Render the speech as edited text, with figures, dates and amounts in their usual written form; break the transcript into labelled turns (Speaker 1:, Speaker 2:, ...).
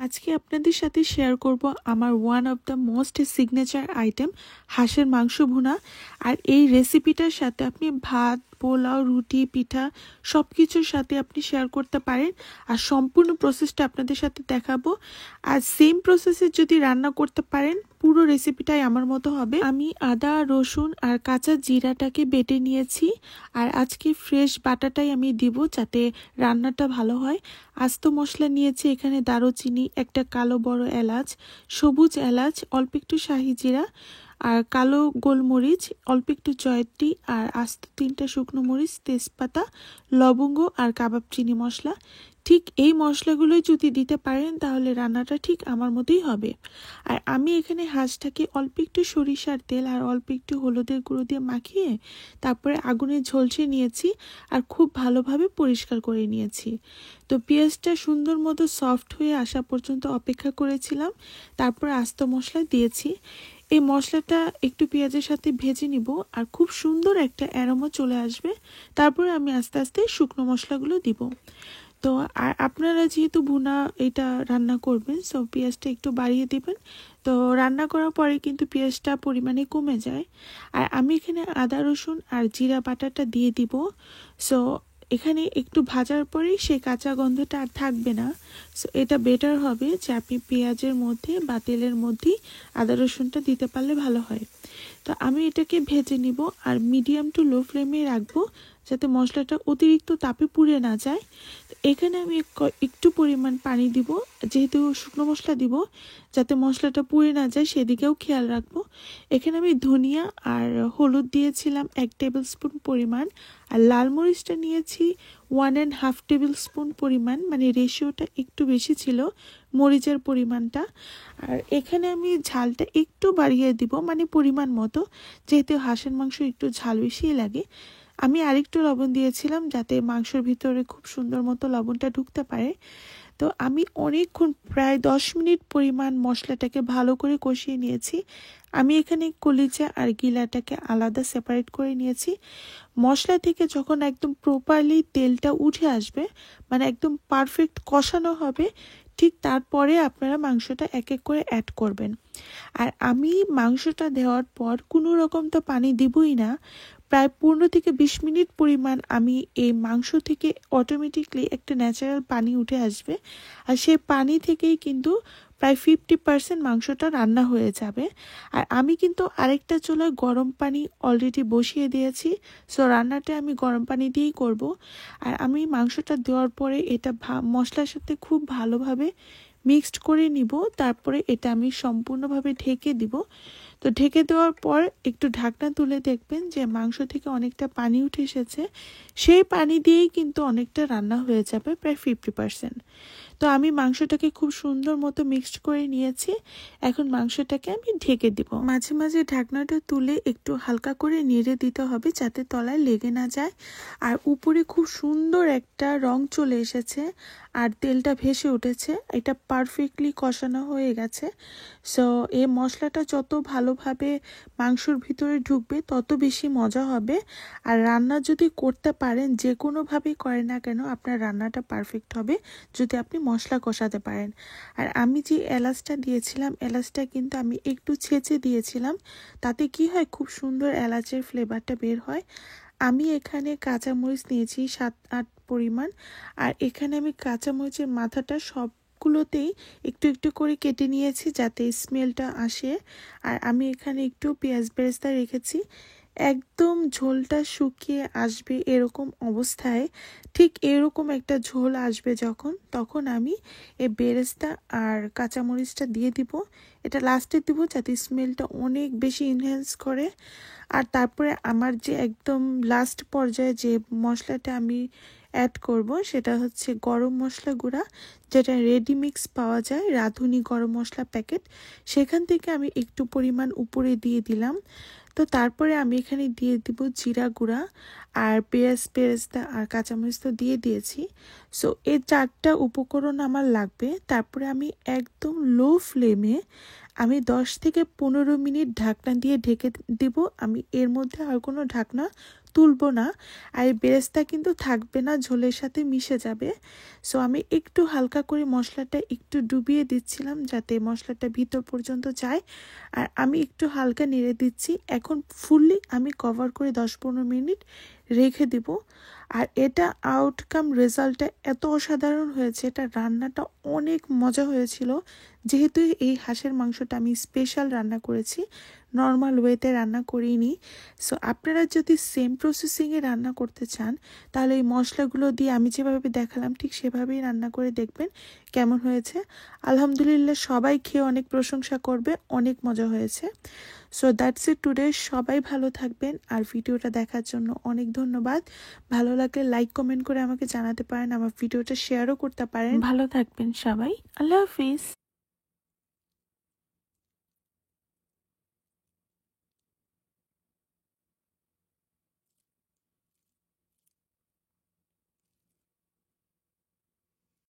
Speaker 1: আজকে আপনাদের সাথে শেয়ার করব আমার one of the most signature item হাঁসের মাংস ভুনা। আর এই রেসিপিটার সাথে আপনি ভাত, পোলাও, রুটি, পিঠা সব কিছুর সাথে আপনি শেয়ার করতে পারেন। আর সম্পূর্ণ প্রসেসটা আপনাদের সাথে দেখাবো। আর সেম প্রসেসে যদি রান্না করতে পারেন পুরো রেসিপিটাই আমার মতো হবে। আমি আদা, রসুন আর কাঁচা জিরাটাকে বেটে নিয়েছি। আর আজকে ফ্রেশ বাটাটাই আমি দিব যাতে রান্নাটা ভালো হয়। আস্ত মশলা নিয়েছি এখানে দারুচিনি, একটা কালো বড় এলাচ, সবুজ এলাচ, অল্প একটু শাহি জিরা আর কালো গোলমরিচ, অল্প একটু জয়ত্রী আর আস্ত 3টা শুকনো মরিচ, তেজপাতা, লবঙ্গ আর কাবাব চিনি মশলা। ঠিক এই মশলাগুলোই যদি দিতে পারেন তাহলে রান্নাটা ঠিক আমার মতোই হবে। আর আমি এখানে হাঁসটাকে অল্প একটু সরিষার তেল আর অল্প একটু হলুদের গুঁড়ো দিয়ে মাখিয়ে তারপরে আগুনে ঝলসে নিয়েছি আর খুব ভালোভাবে পরিষ্কার করে নিয়েছি। তো পেঁয়াজটা সুন্দর মতো সফট হয়ে আসা পর্যন্ত অপেক্ষা করেছিলাম, তারপর আস্ত মশলা দিয়েছি। এই মশলাটা একটু পেঁয়াজের সাথে ভেজে নিব আর খুব সুন্দর একটা অ্যারোমা চলে আসবে। তারপরে আমি আস্তে আস্তে শুকনো মশলাগুলো দিব। তো আর আপনারা যেহেতু ভুনা এটা রান্না করবেন, সো পেঁয়াজটা একটু বাড়িয়ে দেবেন। তো রান্না করার পরে কিন্তু পেঁয়াজটা পরিমাণে কমে যায়। আর আমি এখানে আদা, রসুন আর জিরা বাটাটা দিয়ে দিব। সো এখানে একটু ভাজার পরেই সেই কাঁচা গন্ধটা আর থাকবে না। সো এটা বেটার হবে যে আপনি পেঁয়াজের মধ্যে বা তেলের মধ্যেই আদা রসুনটা দিতে পারলে ভালো হয়। তো আমি এটাকে ভেজে নিব আর মিডিয়াম টু লো ফ্লেমে রাখবো যাতে মশলাটা অতিরিক্ত তাপে পুড়ে না যায়। এখানে আমি একটু পরিমাণ পানি দিব, যেহেতু শুকনো মশলা দিব, যাতে মশলাটা পুড়ে না যায় সেদিকেও খেয়াল রাখবো। এখানে আমি ধনিয়া আর হলুদ দিয়েছিলাম 1 টেবিল স্পুন পরিমাণ, আর লাল মরিচটা নিয়েছি 1.5 টেবিল স্পুন পরিমাণ, মানে রেশিওটা একটু বেশি ছিল মরিচের পরিমাণটা। আর এখানে আমি ঝালটা একটু বাড়িয়ে দিব, মানে পরিমাণ মতো, যেহেতু হাঁসের মাংস একটু ঝাল বেশি লাগে। আমি আরেকটু লবণ দিয়েছিলাম যাতে মাংসের ভিতরে খুব সুন্দর মতো লবণটা ঢুকতে পারে। তো আমি অনেকক্ষণ প্রায় 10 মিনিট পরিমাণ মশলাটাকে ভালো করে কষিয়ে নিয়েছি। আমি এখানে কলিজা আর গিলাটাকে আলাদা সেপারেট করে নিয়েছি। মশলা থেকে যখন একদম প্রপারলি তেলটা উঠে আসবে, মানে একদম পারফেক্ট কষানো হবে, ঠিক তারপরে আপনারা মাংসটা এক এক করে অ্যাড করবেন। আর আমি মাংসটা দেওয়ার পর কোনো রকম তো পানি দিবই না। প্রায় 15 থেকে 20 মিনিট পরিমাণ আমি এই মাংস থেকে অটোমেটিকলি একটা ন্যাচারাল পানি উঠে আসবে। আর সেই পানি থেকেই কিন্তু প্রায় 50% মাংসটা রান্না হয়ে যাবে। আর আমি কিন্তু আরেকটা চুলায় গরম পানি অলরেডি বসিয়ে দিয়েছি। সো রান্নাটা আমি গরম পানি দিয়েই করব। আর আমি মাংসটা দেওয়ার পরে এটা মশলার সাথে খুব ভালোভাবে মিক্সড করে নিব। তারপরে এটা আমি সম্পূর্ণভাবে ঢেকে দিব। তো ঢেকে দেওয়ার পর একটু ঢাকনা তুলে দেখবেন যে মাংস থেকে অনেকটা পানি উঠে এসেছে। সেই পানি দিয়েই কিন্তু অনেকটা রান্না হয়ে যাবে, প্রায় 50%। তো আমি মাংসটাকে খুব সুন্দর মতো মিক্সড করে নিয়েছি। এখন মাংসটাকে আমি ঢেকে দিব। মাঝে মাঝে ঢাকনাটা তুলে একটু হালকা করে নেড়ে দিতে হবে যাতে তলায় লেগে না যায়। আর উপরে খুব সুন্দর একটা রং চলে এসেছে আর তেলটা ভেসে উঠেছে। এটা পারফেক্টলি কষানো হয়ে গেছে। সো এই মশলাটা যত ভালোভাবে মাংসর ভিতরে ঢুকবে তত বেশি মজা হবে। আর রান্না যদি করতে পারেন, যে কোনোভাবেই করেন না কেন, আপনার রান্নাটা পারফেক্ট হবে যদি আপনি মশলা কষাতে পারেন। আর আমি যে এলাচটা দিয়েছিলাম, এলাচটা কিন্তু আমি একটু ছেঁচে দিয়েছিলাম। তাতে কি হয়, খুব সুন্দর এলাচের ফ্লেভারটা বের হয়। আমি এখানে কাঁচামরিচ নিয়েছি 7-8 পরিমাণ। আর এখানে আমি কাঁচামরিচের মাথাটা সবগুলোতেই একটু একটু করে কেটে নিয়েছি যাতে স্মেলটা আসে। আর আমি এখানে একটু পেঁয়াজ বেরেস্তা রেখেছি। একদম ঝোলটা শুকিয়ে আসবে এরকম অবস্থায়, ঠিক এরকম একটা ঝোল আসবে যখন, তখন আমি এই বেরেস্তা আর কাঁচামরিচটা দিয়ে দিব। এটা লাস্টে দিব যাতে স্মেলটা অনেক বেশি ইনহ্যান্স করে। আর তারপরে আমার যে একদম লাস্ট পর্যায়ে যে মশলাটা আমি অ্যাড করব সেটা হচ্ছে গরম মশলা গুঁড়া, যেটা রেডি মিক্স পাওয়া যায়, রাঁধুনি গরম মশলা প্যাকেট, সেখান থেকে আমি একটু পরিমাণ উপরে দিয়ে দিলাম। তো তারপরে আমি এখানে দিয়ে দিব জিরা গুঁড়া আর পেঁয়াজ বেরেস্তা আর কাঁচামরিচ তো দিয়ে দিয়েছি। সো এই 4টা উপকরণ আমার লাগবে। তারপরে আমি একদম লো ফ্লেমে আমি 10 থেকে 15 মিনিট ঢাকনা দিয়ে ঢেকে দিব। আমি এর মধ্যে আর কোনো ঢাকনা তুলব না, আর বেরেস্তা কিন্তু থাকবে না, ঝোলের সাথে মিশে যাবে। সো আমি একটু হালকা করে মশলাটা একটু ডুবিয়ে দিচ্ছিলাম যাতে মশলাটা ভিতর পর্যন্ত যায়, আর আমি একটু হালকা নেড়ে দিচ্ছি। এখন ফুললি আমি কভার করে 10-15 মিনিট রেখে দিব। আর এটা আউটকাম রেজাল্টটা এত অসাধারণ হয়েছে, এটা রান্নাটা অনেক মজা হয়েছিল। যেহেতু এই হাঁসের মাংসটা আমি স্পেশাল রান্না করেছি, নর্মাল ওয়েতে রান্না করিনি। সো আপনারা যদি সেম প্রসেসিংয়ে রান্না করতে চান তাহলে এই মশলাগুলো দিয়ে আমি যেভাবে দেখালাম ঠিক সেভাবেই রান্না করে দেখবেন কেমন হয়েছে। আলহামদুলিল্লাহ সবাই খেয়ে অনেক প্রশংসা করবে, অনেক মজা হয়েছে। So that's it today. সবাই ভালো থাকবেন, আর ভিডিওটা দেখার জন্য অনেক ধন্যবাদ। ভালো লাগলে লাইক কমেন্ট করে আমাকে জানাতে পারেন, আমার ভিডিওটা শেয়ারও করতে পারেন। ভালো থাকবেন সবাই, আল্লাহ হাফিজ।